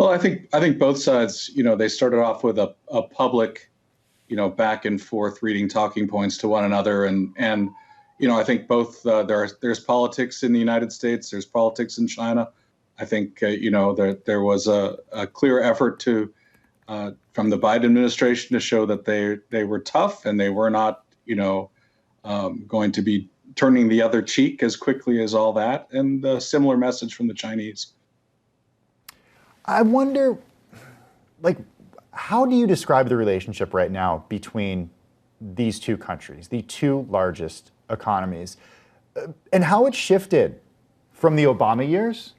Well, I think both sides, they started off with a public, back and forth reading talking points to one another, and I think both there's politics in the United States, there's politics in China. I think there was a clear effort to from the Biden administration to show that they were tough and they were not going to be turning the other cheek as quickly as all that, and a similar message from the Chinese. I wonder, how do you describe the relationship right now between these two countries, the two largest economies, and how it shifted from the Obama years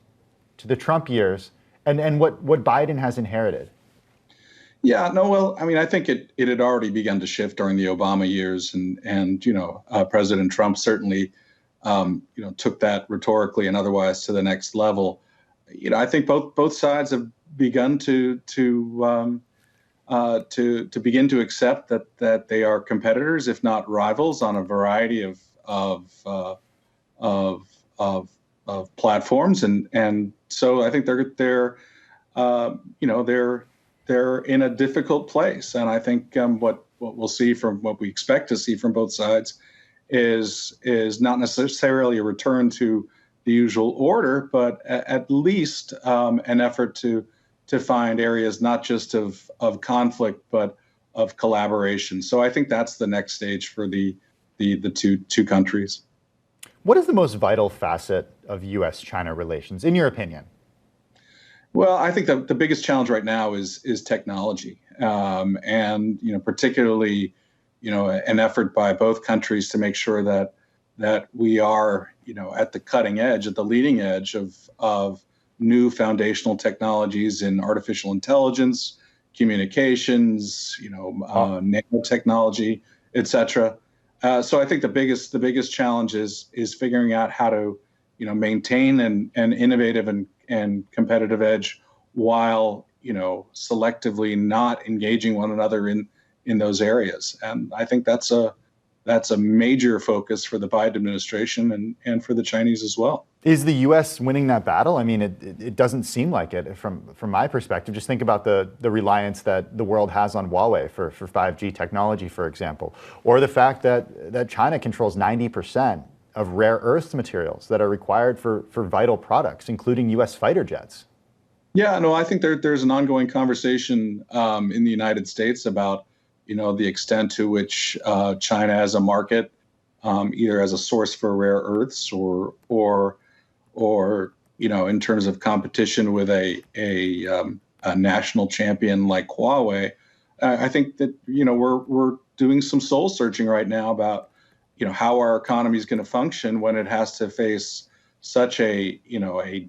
to the Trump years, and what Biden has inherited? Yeah, no, well, I mean, I think it had already begun to shift during the Obama years, and President Trump certainly took that rhetorically and otherwise to the next level. I think both sides have begun to begin to accept that they are competitors, if not rivals, on a variety of platforms, and so I think they're in a difficult place, and I think what we'll see from what we expect to see from both sides is not necessarily a return to the usual order, but at least an effort to find areas not just of conflict but of collaboration. So I think that's the next stage for the two countries. What is the most vital facet of U.S.-China relations, in your opinion? Well, I think the biggest challenge right now is technology, and particularly an effort by both countries to make sure that we are at the cutting edge, at the leading edge of new foundational technologies in artificial intelligence, communications, nanotechnology, et cetera. So I think the biggest challenge is figuring out how to maintain an innovative and competitive edge while selectively not engaging one another in those areas. And I think that's a major focus for the Biden administration and for the Chinese as well. Is the U.S. winning that battle? I mean, it doesn't seem like it from my perspective. Just think about the reliance that the world has on Huawei for 5G technology, for example, or the fact that China controls 90% of rare earth materials that are required for vital products, including U.S. fighter jets. Yeah, no, I think there's an ongoing conversation in the United States about the extent to which China as a market, either as a source for rare earths or in terms of competition with a national champion like Huawei. I think that we're doing some soul searching right now about how our economy is going to function when it has to face such a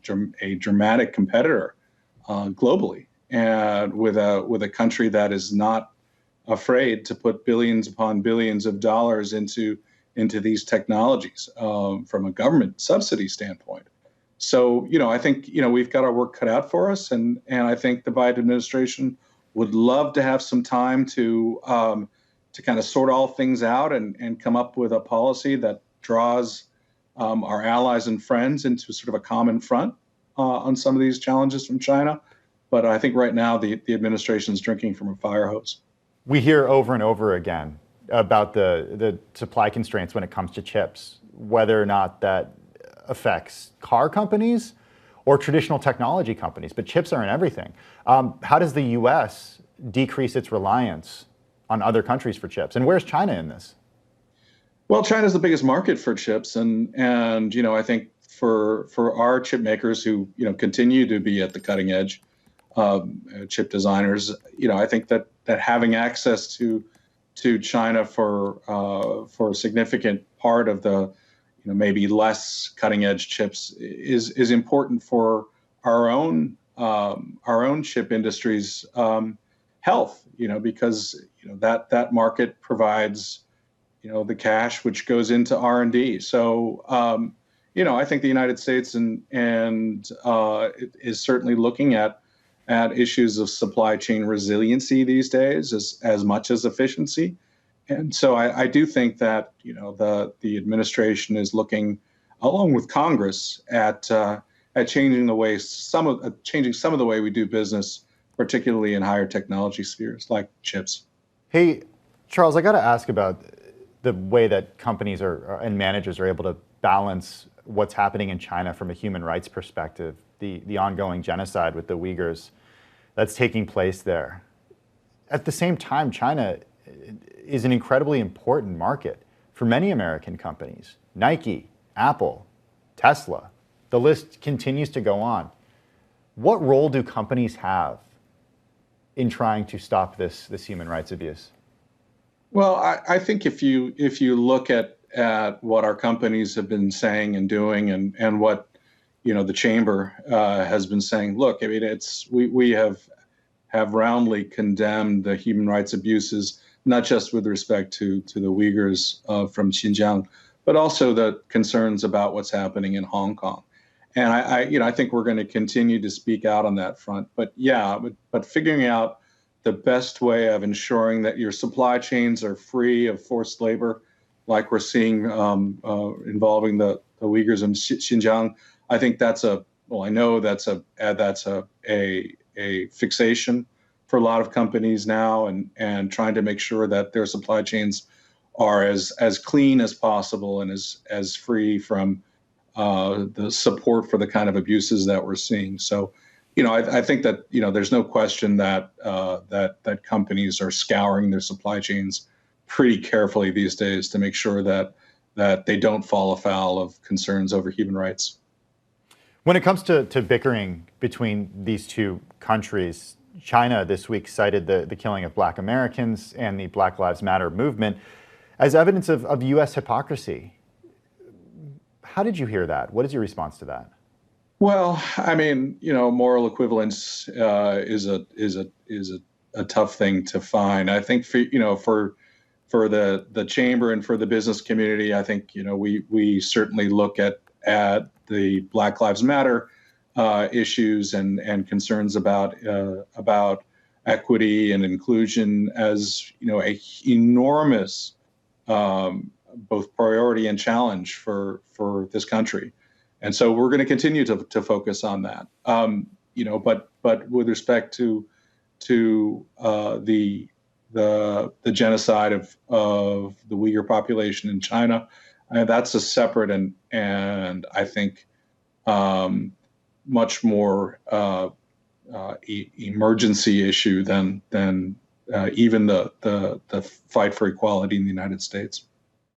dramatic competitor globally, and with a country that is not afraid to put billions upon billions of dollars into these technologies from a government subsidy standpoint. So I think we've got our work cut out for us, and I think the Biden administration would love to have some time to kind of sort all things out and come up with a policy that draws our allies and friends into sort of a common front on some of these challenges from China. But I think right now the administration is drinking from a fire hose. We hear over and over again about the supply constraints when it comes to chips, whether or not that affects car companies or traditional technology companies, but chips are in everything. How does the U.S. decrease its reliance on other countries for chips? And where's China in this? Well, China's the biggest market for chips, and I think for our chip makers who continue to be at the cutting edge, chip designers, I think that having access to China for a significant part of the maybe less cutting edge chips is important for our own chip industry's health, because that market provides the cash which goes into R&D. So I think the United States and is certainly looking at issues of supply chain resiliency these days as much as efficiency. And so I do think that the administration is looking, along with Congress, at at changing some of the way we do business, particularly in higher technology spheres like chips. Hey, Charles, I got to ask about the way that companies and managers are able to balance what's happening in China from a human rights perspective, the ongoing genocide with the Uyghurs that's taking place there. At the same time, China is an incredibly important market for many American companies. Nike, Apple, Tesla, the list continues to go on. What role do companies have in trying to stop this human rights abuse? Well, I think if you look at what our companies have been saying and doing, and what the chamber has been saying, look, I mean, we have roundly condemned the human rights abuses, not just with respect to the Uyghurs from Xinjiang, but also the concerns about what's happening in Hong Kong. And I think we're going to continue to speak out on that front. But but figuring out the best way of ensuring that your supply chains are free of forced labor, like we're seeing involving the Uyghurs in Xinjiang, I think I know that's a fixation for a lot of companies now, and trying to make sure that their supply chains are as clean as possible and as free from the support for the kind of abuses that we're seeing. So, I think that there's no question that that companies are scouring their supply chains pretty carefully these days to make sure that they don't fall afoul of concerns over human rights. When it comes to bickering between these two countries, China this week cited the killing of Black Americans and the Black Lives Matter movement as evidence of U.S. hypocrisy. How did you hear that? What is your response to that? Well, I mean, moral equivalence is a tough thing to find. I think for the chamber and for the business community, I think we certainly look at the Black Lives Matter issues and concerns about equity and inclusion as a enormous both priority and challenge for this country. And so we're going to continue to focus on that. But with respect to the genocide of the Uyghur population in China, that's a separate and I think much more emergency issue than even the fight for equality in the United States.